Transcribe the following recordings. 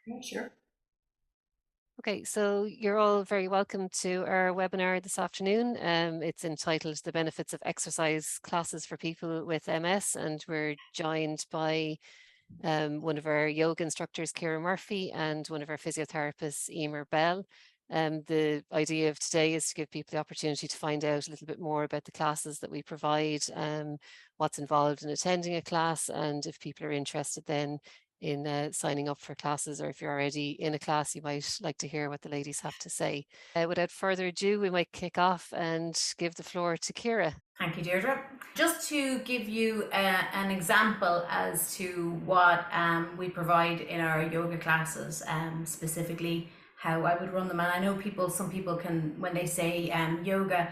Yeah, sure. Okay, so you're all very welcome to our webinar this afternoon. It's entitled The Benefits of Exercise Classes for People with MS, and we're joined by one of our yoga instructors, Kira Murphy, and one of our physiotherapists, Emer Bell. The idea of today is to give people the opportunity to find out a little bit more about the classes that we provide, what's involved in attending a class, and if people are interested then in signing up for classes, or if you're already in a class, you might like to hear what the ladies have to say. Without further ado, we might kick off and give the floor to Kira. Thank you, Deirdre. Just to give you an example as to what we provide in our yoga classes, specifically how I would run them. And I know some people can, when they say yoga,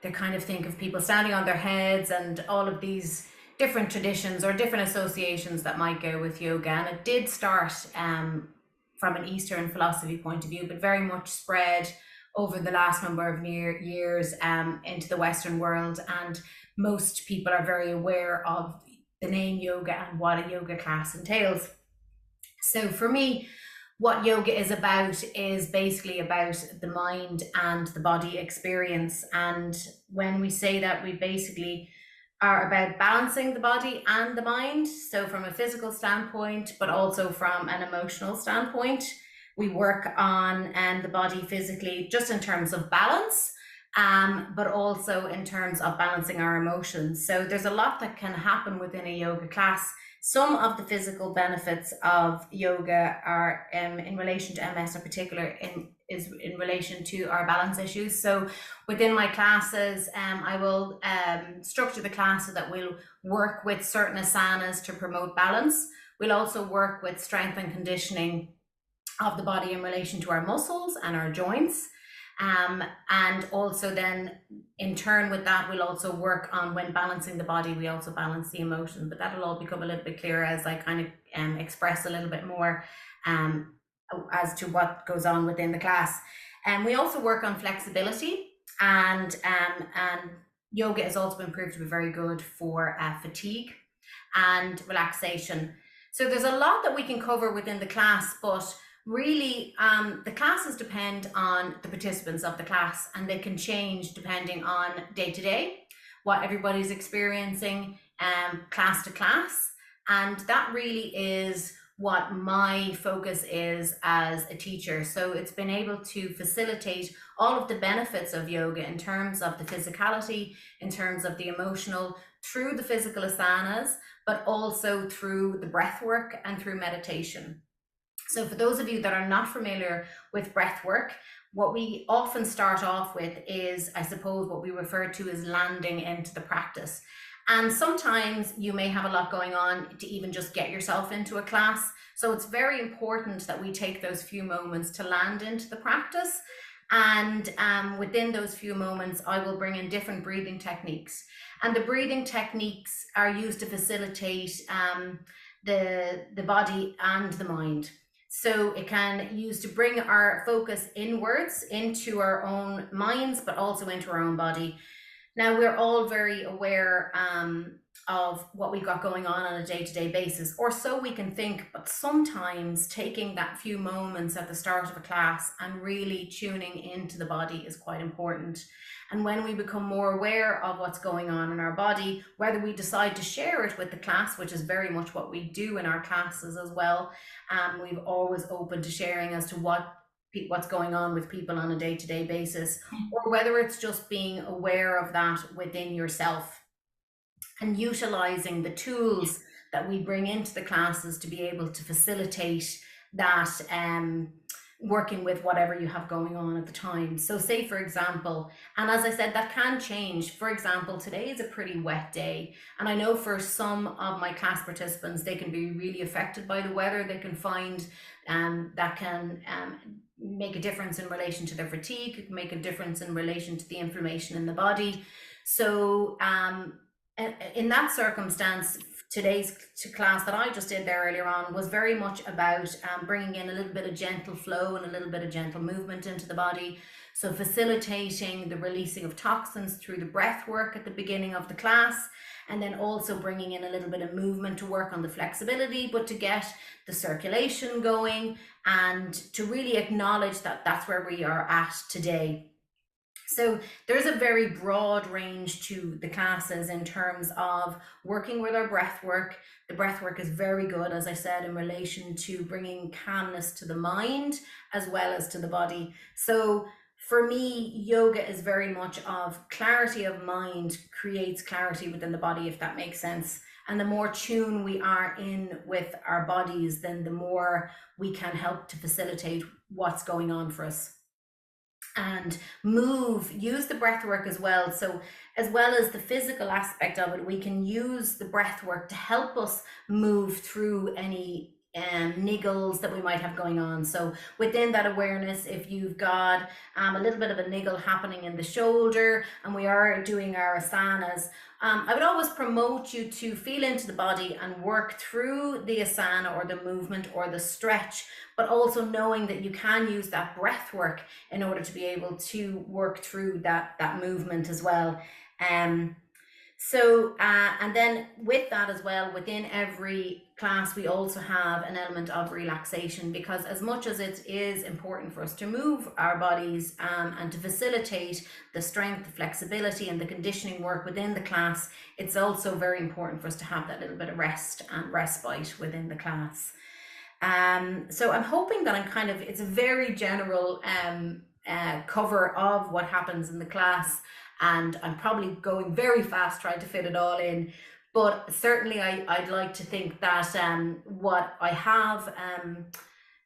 they kind of think of people standing on their heads and all of these different traditions or different associations that might go with yoga. And it did start from an Eastern philosophy point of view, but very much spread over the last number of years into the Western world. And most people are very aware of the name yoga and what a yoga class entails. So for me, what yoga is basically about the mind and the body experience. And when we say that, we basically are about balancing the body and the mind. So from a physical standpoint, but also from an emotional standpoint, we work on the body physically, just in terms of balance, but also in terms of balancing our emotions. So there's a lot that can happen within a yoga class. Some of the physical benefits of yoga are in relation to MS in particular, is in relation to our balance issues. So within my classes, I will structure the class so that we'll work with certain asanas to promote balance. We'll also work with strength and conditioning of the body in relation to our muscles and our joints. And also then in turn with that, we'll also work on, when balancing the body, we also balance the emotions, but that'll all become a little bit clearer as I kind of express a little bit more as to what goes on within the class. And we also work on flexibility, and yoga has also been proved to be very good for fatigue and relaxation. So there's a lot that we can cover within the class, but really the classes depend on the participants of the class, and they can change depending on day to day, what everybody's experiencing class to class. And that really is what my focus is as a teacher. So it's been able to facilitate all of the benefits of yoga in terms of the physicality, in terms of the emotional, through the physical asanas, but also through the breath work and through meditation. So for those of you that are not familiar with breath work, what we often start off with is, I suppose, what we refer to as landing into the practice. And sometimes you may have a lot going on to even just get yourself into a class. So it's very important that we take those few moments to land into the practice. And within those few moments, I will bring in different breathing techniques. And the breathing techniques are used to facilitate the body and the mind. So it can use to bring our focus inwards into our own minds, but also into our own body. Now, we're all very aware of what we've got going on a day-to-day basis, or so we can think, but sometimes taking that few moments at the start of a class and really tuning into the body is quite important. And when we become more aware of what's going on in our body, whether we decide to share it with the class, which is very much what we do in our classes as well, we've always open to sharing as to what's going on with people on a day-to-day basis, or whether it's just being aware of that within yourself and utilizing the tools that we bring into the classes to be able to facilitate that working with whatever you have going on at the time. So say, for example, and as I said, that can change. For example, today is a pretty wet day. And I know for some of my class participants, they can be really affected by the weather. They can find that can make a difference in relation to their fatigue, it can make a difference in relation to the inflammation in the body. So in that circumstance, today's class that I just did there earlier on was very much about bringing in a little bit of gentle flow and a little bit of gentle movement into the body. So facilitating the releasing of toxins through the breath work at the beginning of the class, and then also bringing in a little bit of movement to work on the flexibility, but to get the circulation going and to really acknowledge that that's where we are at today. So there's a very broad range to the classes in terms of working with our breath work. The breath work is very good, as I said, in relation to bringing calmness to the mind as well as to the body. So for me, yoga is very much of clarity of mind creates clarity within the body, if that makes sense. And the more tune we are in with our bodies, then the more we can help to facilitate what's going on for us. And use the breath work as well. So as well as the physical aspect of it, we can use the breath work to help us move through any niggles that we might have going on. So within that awareness, if you've got a little bit of a niggle happening in the shoulder and we are doing our asanas, I would always promote you to feel into the body and work through the asana or the movement or the stretch, but also knowing that you can use that breath work in order to be able to work through that movement as well. And then with that as well, within every class, we also have an element of relaxation, because as much as it is important for us to move our bodies and to facilitate the strength, the flexibility and the conditioning work within the class, it's also very important for us to have that little bit of rest and respite within the class. So I'm hoping that it's a very general cover of what happens in the class, and I'm probably going very fast trying to fit it all in. But certainly I'd like to think that what I have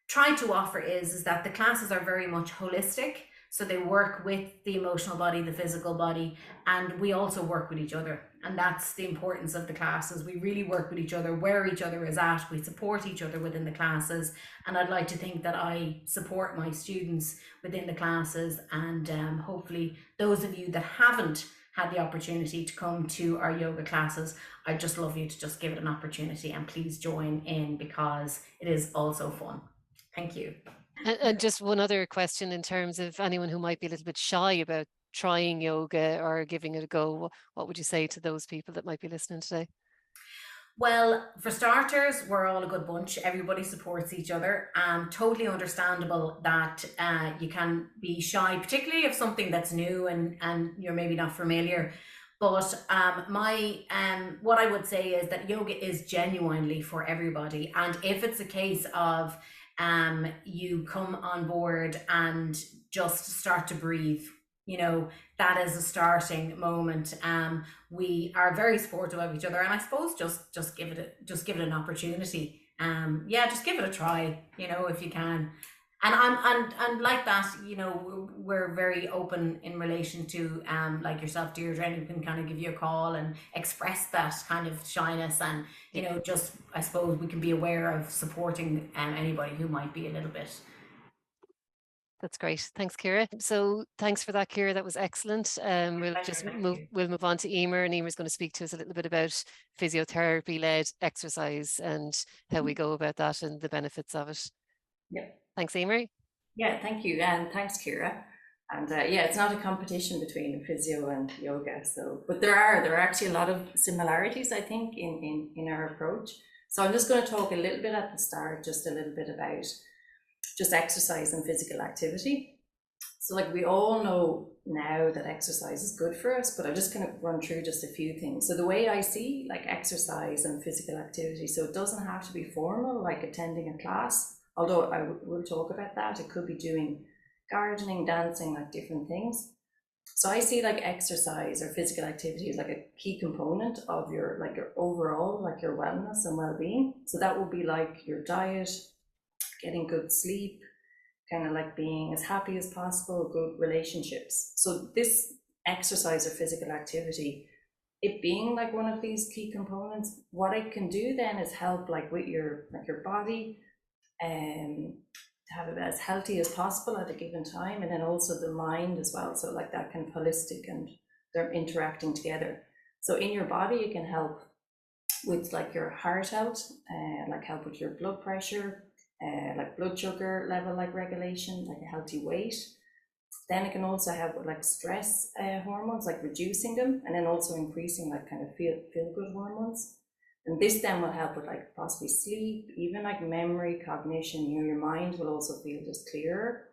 tried to offer is that the classes are very much holistic. So they work with the emotional body, the physical body, and we also work with each other. And that's the importance of the classes. We really work with each other, where each other is at. We support each other within the classes. And I'd like to think that I support my students within the classes. And hopefully those of you that haven't had the opportunity to come to our yoga classes, I'd just love you to just give it an opportunity and please join in, because it is also fun. Thank you. And just one other question in terms of anyone who might be a little bit shy about trying yoga or giving it a go, what would you say to those people that might be listening today? Well, for starters, we're all a good bunch. Everybody supports each other. Totally understandable that you can be shy, particularly if something that's new and you're maybe not familiar. But what I would say is that yoga is genuinely for everybody. And if it's a case of you come on board and just start to breathe, that is a starting moment. We are very supportive of each other, and I suppose just give it an opportunity. Just give it a try, if you can. And like that, we're very open in relation to like yourself, Deirdre, and who can kind of give you a call and express that kind of shyness, and just, I suppose, we can be aware of supporting anybody who might be a little bit. That's great. Thanks, Ciara. So thanks for that, Ciara. That was excellent. We'll just move on to Emer, and Emer's going to speak to us a little bit about physiotherapy-led exercise and how we go about that and the benefits of it. Yeah. Thanks, Emer. Yeah, thank you, and thanks, Ciara. And it's not a competition between physio and yoga. But there are actually a lot of similarities, I think, in our approach. So I'm just going to talk a little bit at the start, just a little bit about just exercise and physical activity. So like we all know now that exercise is good for us, but I'm just going to run through just a few things. So the way I see like exercise and physical activity, so it doesn't have to be formal, like attending a class, although I will talk about that. It could be doing gardening, dancing, like different things. So I see like exercise or physical activity as like a key component of your overall, like your wellness and well-being. So that will be like your diet, getting good sleep, kind of like being as happy as possible, good relationships. So this exercise or physical activity, it being like one of these key components, what it can do then is help like with your body to have it as healthy as possible at a given time, and then also the mind as well. So like that kind of holistic, and they're interacting together. So in your body, it can help with like your heart health, like help with your blood pressure, like blood sugar level, like regulation, like a healthy weight. Then it can also help with like stress hormones, like reducing them, and then also increasing like kind of feel good hormones. And this then will help with like possibly sleep, even like memory, cognition. Your mind will also feel just clearer.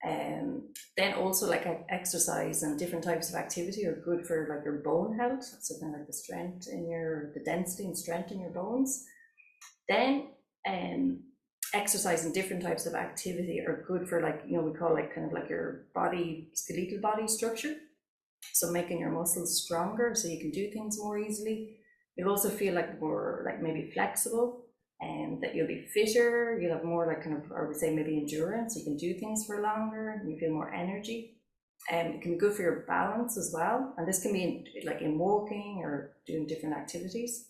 Then also like exercise and different types of activity are good for like your bone health. So kind of like the density and strength in your bones. Then exercise and different types of activity are good for like, we call like kind of like your skeletal body structure. So making your muscles stronger so you can do things more easily. You'll also feel like more like maybe flexible, and that you'll be fitter, you'll have more like kind of, or we say maybe endurance, you can do things for longer, and you feel more energy. It can be good for your balance as well, and this can be in walking or doing different activities.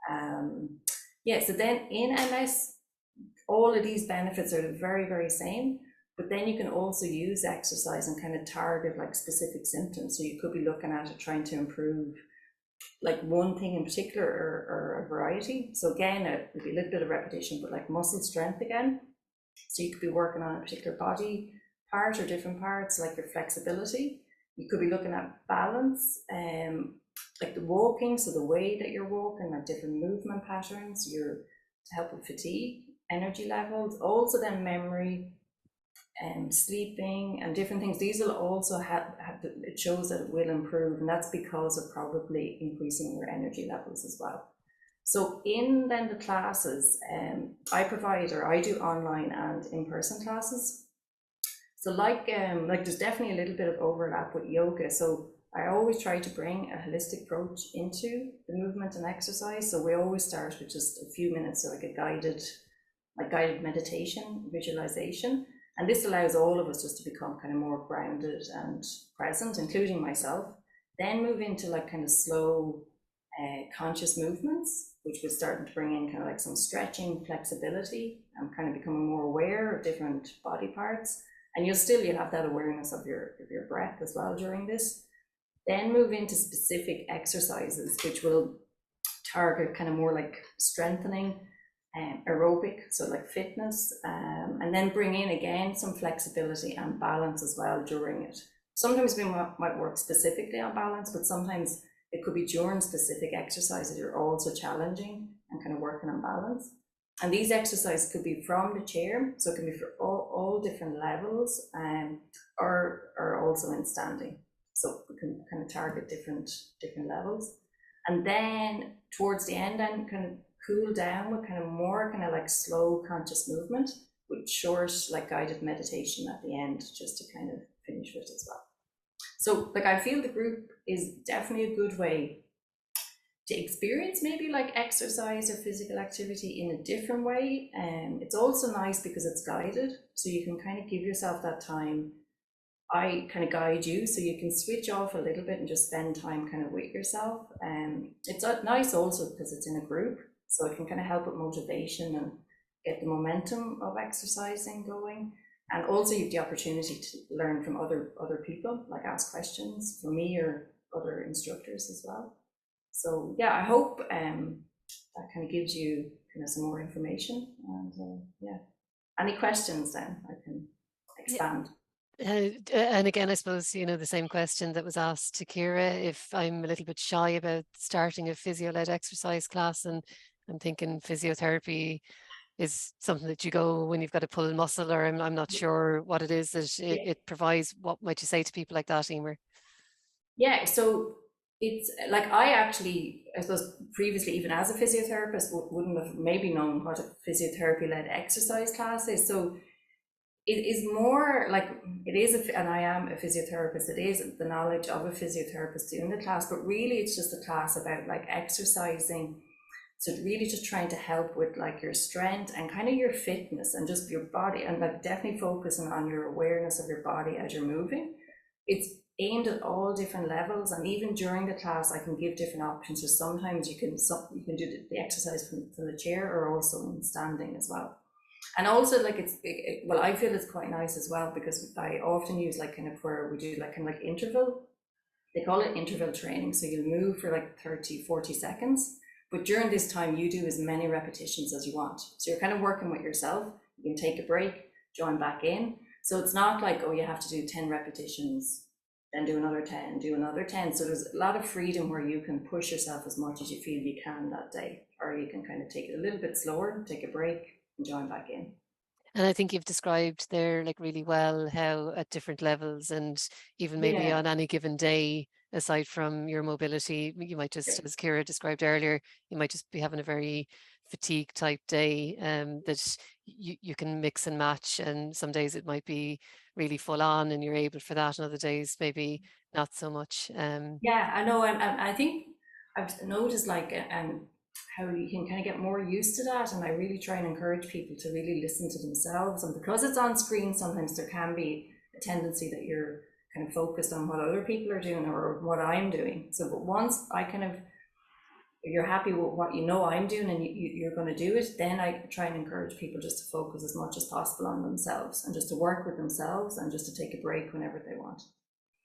So then in MS, all of these benefits are the very, very same, but then you can also use exercise and kind of target like specific symptoms. So you could be looking at it, trying to improve like one thing in particular or a variety. So again, it would be a little bit of repetition, but like muscle strength again. So you could be working on a particular body part or different parts, like your flexibility. You could be looking at balance, like the walking, so the way that you're walking, like different movement patterns, to help with fatigue, energy levels, also then memory, and sleeping and different things. These will also it shows that it will improve, and that's because of probably increasing your energy levels as well. So in then the classes, I do online and in-person classes. So like there's definitely a little bit of overlap with yoga. So I always try to bring a holistic approach into the movement and exercise. So we always start with just a few minutes, so like a guided meditation, visualization. And this allows all of us just to become kind of more grounded and present, including myself. Then move into like kind of slow, conscious movements, which we're starting to bring in kind of like some stretching, flexibility, and kind of becoming more aware of different body parts. And you'll have that awareness of your breath as well during this. Then move into specific exercises, which will target kind of more like strengthening, aerobic, so like fitness, and then bring in again some flexibility and balance as well during it. Sometimes we might work specifically on balance, but sometimes it could be during specific exercises you're also challenging and kind of working on balance. And these exercises could be from the chair, so it can be for all different levels, or also in standing. So we can kind of target different levels. And then towards the end, then kind of cool down with kind of more kind of like slow conscious movement with short like guided meditation at the end, just to kind of finish with as well. So like I feel the group is definitely a good way to experience maybe like exercise or physical activity in a different way. And it's also nice because it's guided, so you can kind of give yourself that time. I kind of guide you, so you can switch off a little bit and just spend time kind of with yourself. And it's nice also because it's in a group, so it can kind of help with motivation and get the momentum of exercising going. And also you have the opportunity to learn from other people, like ask questions from me or other instructors as well. So yeah, I hope that kind of gives you kind of some more information. And yeah, any questions then I can expand. And again, I suppose, the same question that was asked to Kira, if I'm a little bit shy about starting a physio-led exercise class, and I'm thinking physiotherapy is something that you go when you've got to pull a muscle, or I'm not sure what it is that it provides. What might you say to people like that, Emer? Yeah, so it's like I suppose previously, even as a physiotherapist, wouldn't have maybe known what a physiotherapy-led exercise class is. So it is more like it is, and I am a physiotherapist, it is the knowledge of a physiotherapist doing the class, but really it's just a class about like exercising. So really just trying to help with like your strength and kind of your fitness and just your body, and like definitely focusing on your awareness of your body as you're moving. It's aimed at all different levels, and even during the class I can give different options. So sometimes you can do the exercise from the chair, or also in standing as well. And also like well, I feel it's quite nice as well, because I often use like kind of where we do like kind of like interval, they call it interval training. So you'll move for like 30-40 seconds, but during this time you do as many repetitions as you want. So you're kind of working with yourself. You can take a break, join back in, So it's not like, oh, you have to do 10 repetitions, then do another 10, do another 10. So there's a lot of freedom where you can push yourself as much as you feel you can that day, or you can kind of take it a little bit slower, take a break, and join back in. And I think you've described there like really well how at different levels and even maybe Yeah. on any given day, aside from your mobility, you might just, as Kira described earlier, you might just be having a very fatigue type day that you can mix and match. And some days it might be really full on and you're able for that, and other days maybe not so much. Yeah, I know. I think I've noticed like how you can kind of get more used to that, and I really try and encourage people to really listen to themselves. And because it's on screen, sometimes there can be a tendency that you're kind of focused on what other people are doing or what I'm doing. So, but once I kind of, you're happy with what you know I'm doing and you're going to do it, then I try and encourage people just to focus as much as possible on themselves and just to work with themselves and just to take a break whenever they want.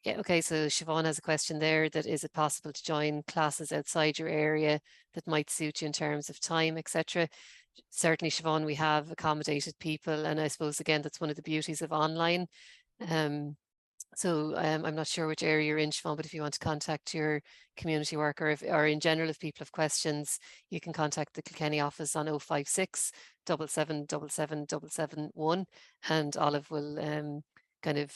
Yeah, okay, so Siobhan has a question there that is it possible to join classes outside your area that might suit you in terms of time, etc. Certainly, Siobhan, we have accommodated people, and I suppose again that's one of the beauties of online. So I'm not sure which area you're in, Siobhan, but if you want to contact your community worker, or in general, if people have questions, you can contact the Kilkenny office on 056 7777 771, and Olive will kind of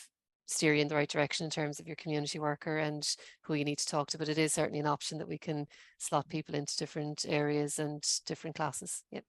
steer you in the right direction in terms of your community worker and who you need to talk to. But it is certainly an option that we can slot people into different areas and different classes. Yep.